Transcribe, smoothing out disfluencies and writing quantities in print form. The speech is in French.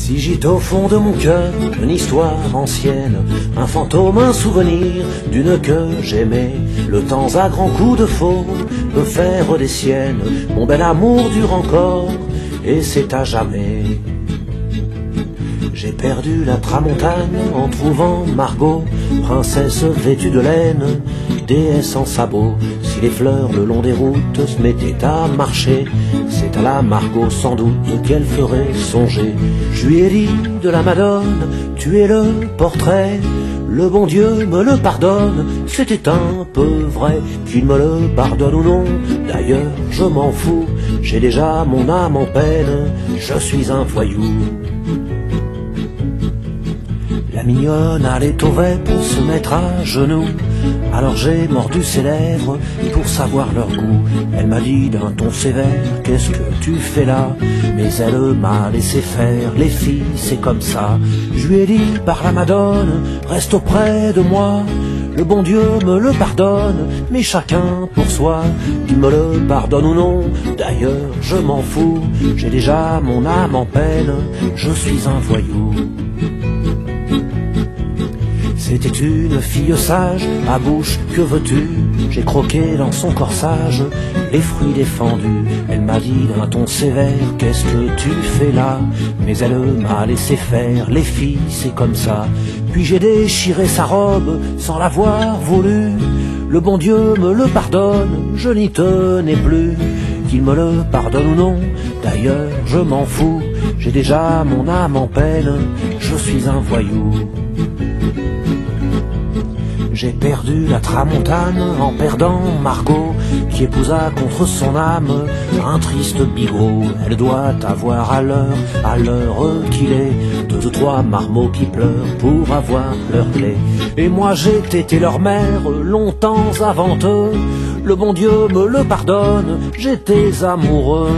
Si gîte au fond de mon cœur une histoire ancienne, un fantôme, un souvenir d'une que j'aimais. Le temps à grands coups de faux peut faire des siennes. Mon bel amour dure encore et c'est à jamais. J'ai perdu la tramontane en trouvant Margot, princesse vêtue de laine, déesse en sabots. Si les fleurs le long des routes se mettaient à marcher, c'est à la Margot sans doute qu'elle ferait songer. Je lui ai dit de la Madone, tu es le portrait, le bon Dieu me le pardonne, c'était un peu vrai. Qu'il me le pardonne ou non, d'ailleurs je m'en fous, j'ai déjà mon âme en peine, je suis un voyou. La mignonne allait au vêt pour se mettre à genoux, alors j'ai mordu ses lèvres pour savoir leur goût. Elle m'a dit d'un ton sévère, qu'est-ce que tu fais là? Mais elle m'a laissé faire, les filles c'est comme ça. Je lui ai dit par la Madone, reste auprès de moi, le bon Dieu me le pardonne, mais chacun pour soi. Qu'il me le pardonne ou non, d'ailleurs je m'en fous, j'ai déjà mon âme en peine, je suis un voyou. C'était une fille sage, à bouche, que veux-tu? J'ai croqué dans son corsage les fruits défendus. Elle m'a dit d'un ton sévère, qu'est-ce que tu fais là? Mais elle m'a laissé faire, les filles c'est comme ça. Puis j'ai déchiré sa robe sans l'avoir voulu. Le bon Dieu me le pardonne, je n'y tenais plus. Qu'il me le pardonne ou non, d'ailleurs je m'en fous, j'ai déjà mon âme en peine, je suis un voyou. J'ai perdu la tramontane en perdant Margot, qui épousa contre son âme un triste bigot. Elle doit avoir à l'heure qu'il est, deux ou trois marmots qui pleurent pour avoir leur clé. Et moi j'ai été leur mère longtemps avant eux, le bon Dieu me le pardonne, j'étais amoureux